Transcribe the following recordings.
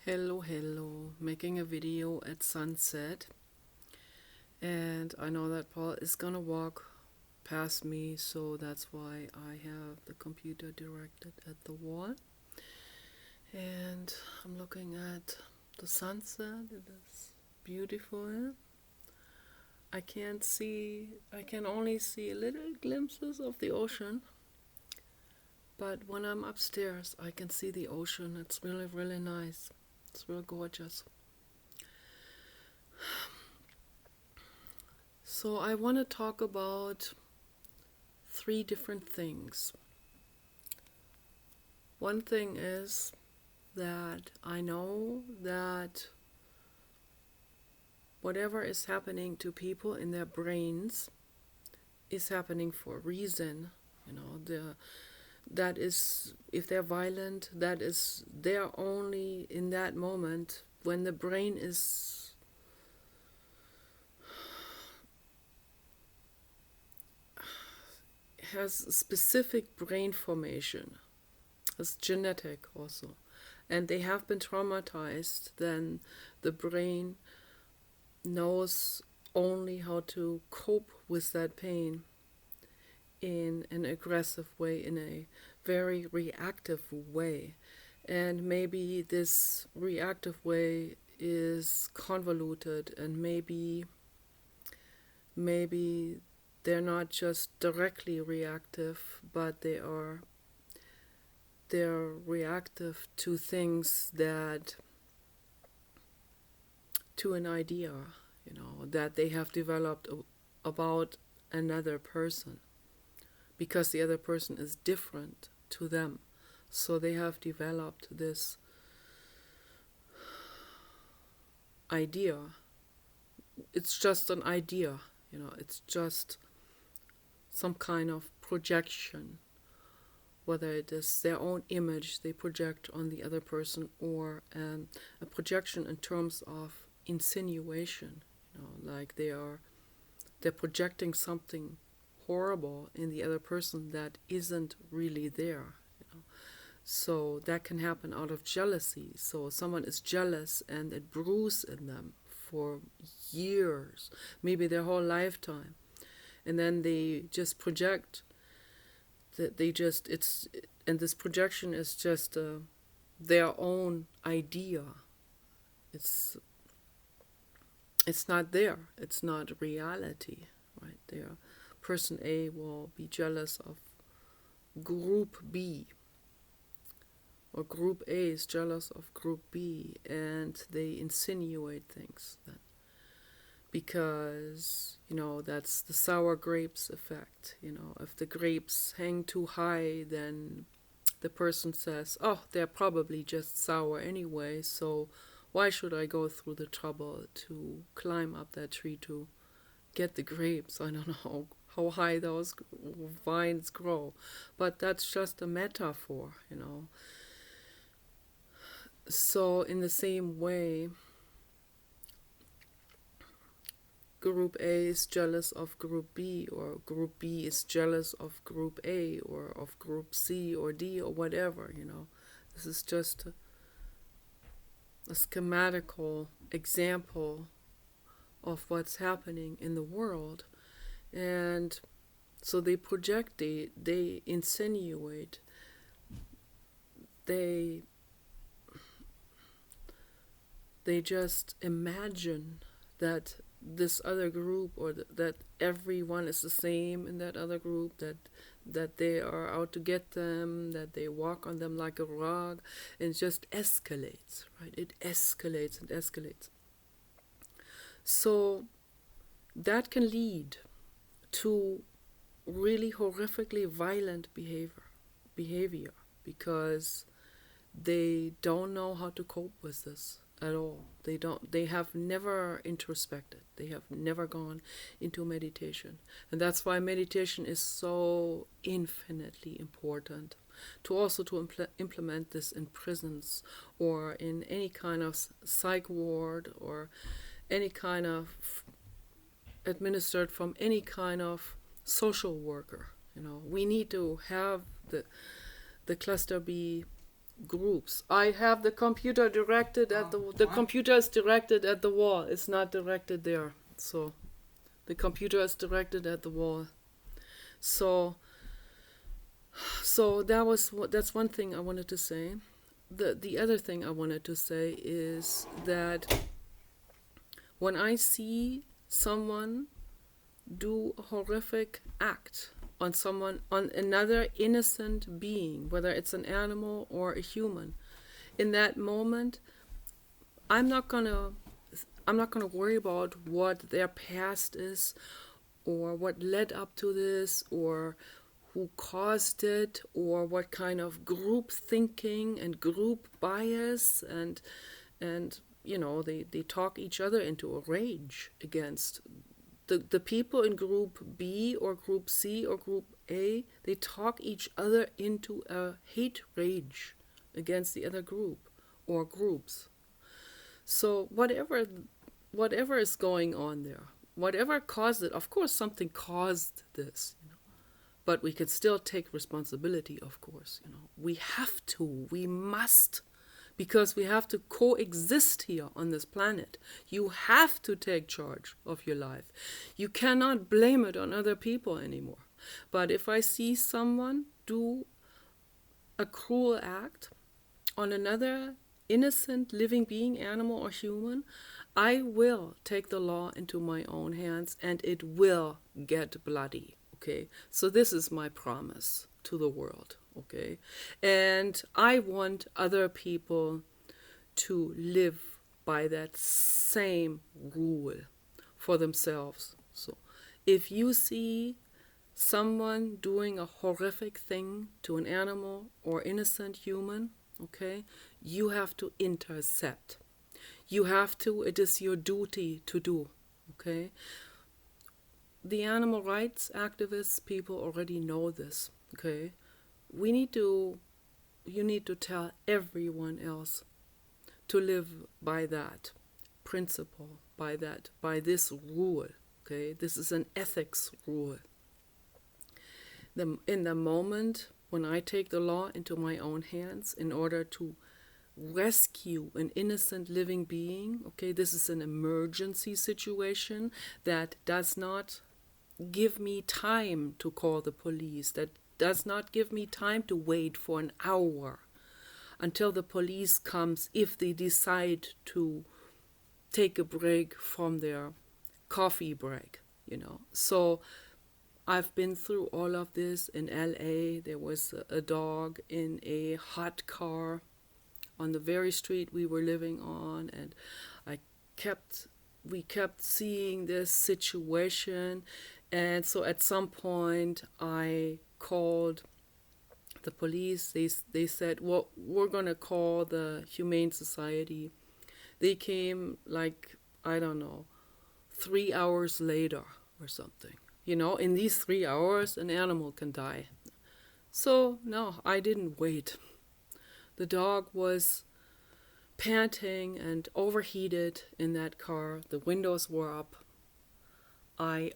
Hello, making a video at sunset, and I know that Paul is gonna walk past me, so that's why I have the computer directed at the wall. And I'm looking at the sunset. It is beautiful. I can only see little glimpses of the ocean, but when I'm upstairs, I can see the ocean. It's really, really nice. It's real gorgeous. So I want to talk about three different things. One thing is that I know that whatever is happening to people in their brains is happening for a reason. That is, if they're violent, that is, they're only in that moment when the brain has specific brain formation. It's genetic also. And they have been traumatized, then the brain knows only how to cope with that pain in an aggressive way, in a very reactive way. And maybe this reactive way is convoluted, and maybe they're not just directly reactive, but they're reactive to things to an idea, that they have developed about another person, because the other person is different to them. So they have developed this idea. It's just an idea, it's just some kind of projection, whether it is their own image they project on the other person, or a projection in terms of insinuation, like they're projecting something horrible in the other person that isn't really there. So that can happen out of jealousy. So someone is jealous and it brews in them for years, maybe their whole lifetime, and then they just project that and this projection is just their own idea. It's not there. It's not reality, right? Person A will be jealous of group B, or group A is jealous of group B, and they insinuate things then, because that's the sour grapes effect. If the grapes hang too high, then the person says, oh, they're probably just sour anyway, so why should I go through the trouble to climb up that tree to get the grapes? I don't know how high those vines grow, but that's just a metaphor. So in the same way, Group A is jealous of Group B, or Group B is jealous of Group A, or of Group C or D, or whatever. This is just a schematical example of what's happening in the world. And so they project, they insinuate, they just imagine that this other group, or that everyone is the same in that other group, that they are out to get them, that they walk on them like a rug, and it just escalates, right? It escalates and escalates. So that can lead to really horrifically violent behavior, because they don't know how to cope with this at all. They have never introspected. They have never gone into meditation. And that's why meditation is so infinitely important. To implement this in prisons, or in any kind of psych ward, or any kind of administered from any kind of social worker. We need to have the cluster be groups. I have the computer directed at the computer is directed at the wall. It's not directed there. So the computer is directed at the wall. So that's one thing I wanted to say. The other thing I wanted to say is that when I see someone do a horrific act on another innocent being, whether it's an animal or a human, in that moment, I'm not gonna worry about what their past is, or what led up to this, or who caused it, or what kind of group thinking and group bias and they talk each other into a rage against the people in group B or group C or group A. They talk each other into a hate rage against the other group or groups. So whatever is going on there, whatever caused it, of course something caused this, but we can still take responsibility, of course. We must, because we have to coexist here on this planet. You have to take charge of your life. You cannot blame it on other people anymore. But if I see someone do a cruel act on another innocent living being, animal or human, I will take the law into my own hands, and it will get bloody. Okay? So this is my promise to the world. Okay, and I want other people to live by that same rule for themselves. So if you see someone doing a horrific thing to an animal or innocent human, okay, you have to intercept. It is your duty to do, okay? The animal rights activists, people already know this, okay? You need to tell everyone else to live by that principle, by this rule, okay? This is an ethics rule. In the moment when I take the law into my own hands in order to rescue an innocent living being, okay, this is an emergency situation that does not give me time to call the police, that does not give me time to wait for an hour until the police comes if they decide to take a break from their coffee break, So I've been through all of this in LA. There was a dog in a hot car on the very street we were living on, and we kept seeing this situation. And so at some point I called the police. They said, well, we're going to call the Humane Society. They came 3 hours later or something. In these 3 hours, an animal can die. So, no, I didn't wait. The dog was panting and overheated in that car. The windows were up. I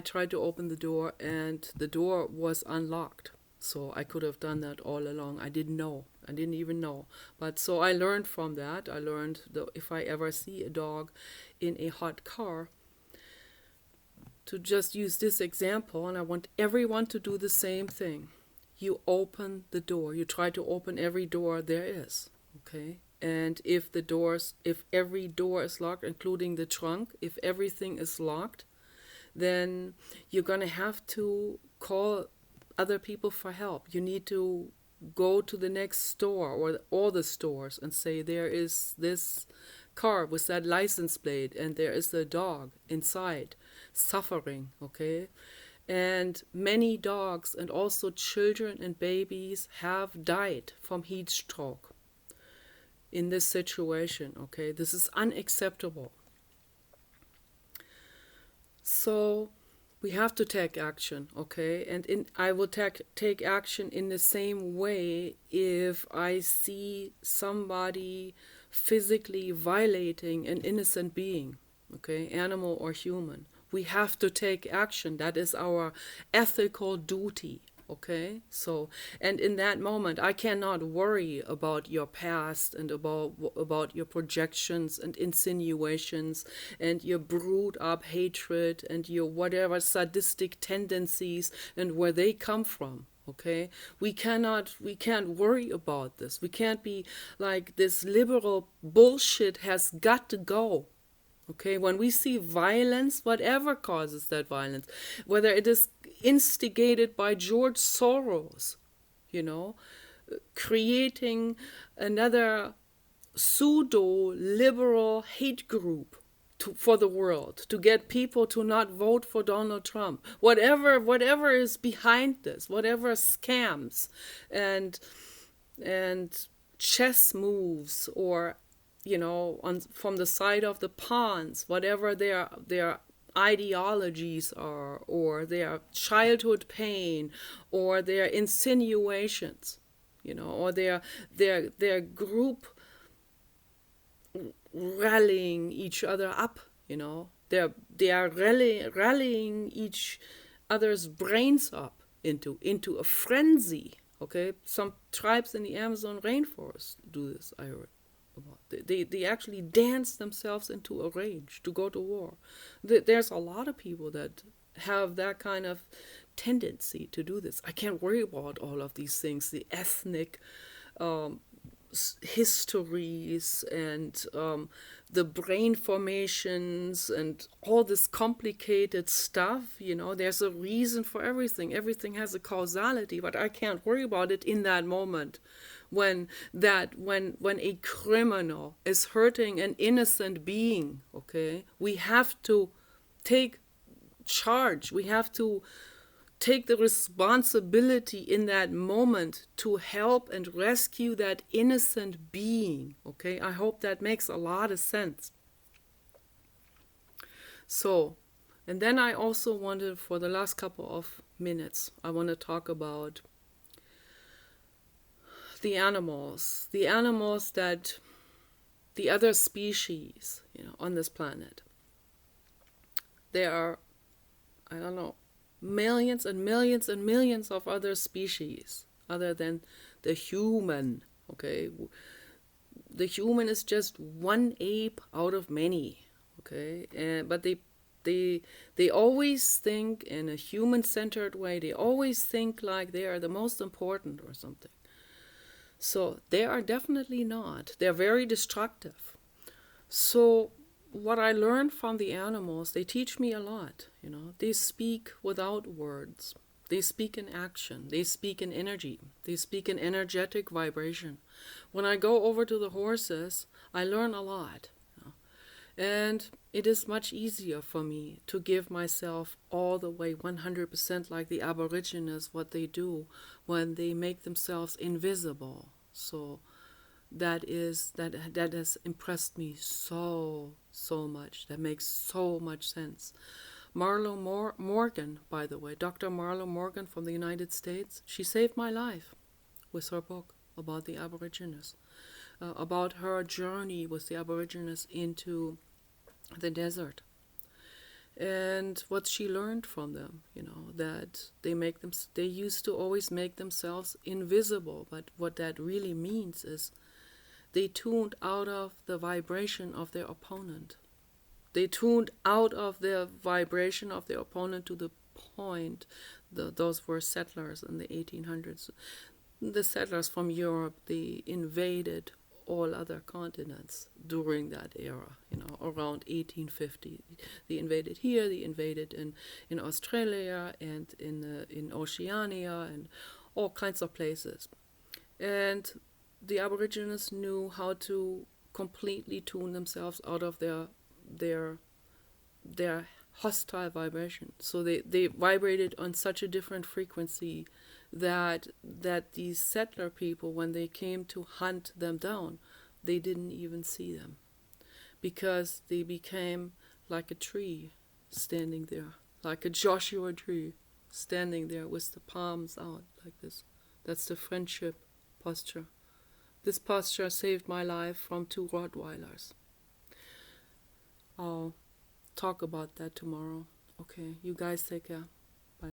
tried to open the door, and the door was unlocked. So I could have done that all along. I didn't even know. But so I learned from that. I learned that if I ever see a dog in a hot car, to just use this example, and I want everyone to do the same thing. You open the door. You try to open every door there is. Okay? And if every door is locked, including the trunk, if everything is locked, then you're going to have to call other people for help. You need to go to the next store or all the stores and say, there is this car with that license plate and there is a dog inside suffering, okay? And many dogs and also children and babies have died from heat stroke in this situation, okay? This is unacceptable. So we have to take action, okay? And I will take action in the same way if I see somebody physically violating an innocent being, okay, animal or human. We have to take action. That is our ethical duty Okay, so, and in that moment, I cannot worry about your past and about your projections and insinuations and your brewed up hatred and your whatever sadistic tendencies and where they come from. Okay, we can't worry about this. We can't be like, this liberal bullshit has got to go. Okay, when we see violence, whatever causes that violence, whether it is instigated by George Soros, you know, creating another pseudo liberal hate group for the world to get people to not vote for Donald Trump, whatever is behind this, whatever scams and chess moves, or from the side of the pawns, whatever their ideologies are, or their childhood pain, or their insinuations, or their group rallying each other up, they are rallying each other's brains up into a frenzy. Okay, some tribes in the Amazon rainforest do this, I heard. They actually dance themselves into a rage to go to war. There's a lot of people that have that kind of tendency to do this. I can't worry about all of these things, the ethnic histories and the brain formations and all this complicated stuff. There's a reason for everything. Everything has a causality, but I can't worry about it in that moment. When a criminal is hurting an innocent being, okay, we have to take charge. We have to take the responsibility in that moment to help and rescue that innocent being. Okay, I hope that makes a lot of sense. So, and then I also wanted, for the last couple of minutes, I want to talk about the animals that the other species, on this planet. There are, I don't know, millions and millions and millions of other species other than the human. Okay, the human is just one ape out of many. Okay, but they always think in a human-centered way. They always think like they are the most important or something. So they are definitely not. They're very destructive. So what I learned from the animals, they teach me a lot. They speak without words. They speak in action. They speak in energy. They speak in energetic vibration. When I go over to the horses, I learn a lot. And it is much easier for me to give myself all the way 100% like the Aborigines, what they do when they make themselves invisible. So that has impressed me so much. That makes so much sense. Marlo Morgan, by the way, Dr. Marlo Morgan from the United States, she saved my life with her book about the Aborigines, about her journey with the Aborigines into the desert, and what she learned from them, that they used to always make themselves invisible, but what that really means is they tuned out of the vibration of their opponent. They tuned out of the vibration of their opponent to the point, those were settlers in the 1800s. The settlers from Europe, they invaded all other continents during that era, around 1850. They invaded here, they invaded in Australia and in Oceania and all kinds of places. And the Aborigines knew how to completely tune themselves out of their hostile vibration. So they vibrated on such a different frequency that these settler people, when they came to hunt them down, they didn't even see them, because they became like a tree standing there, like a Joshua tree standing there with the palms out like this. That's the friendship posture. This posture saved my life from 2 Rottweilers. I'll talk about that tomorrow. Okay, you guys take care.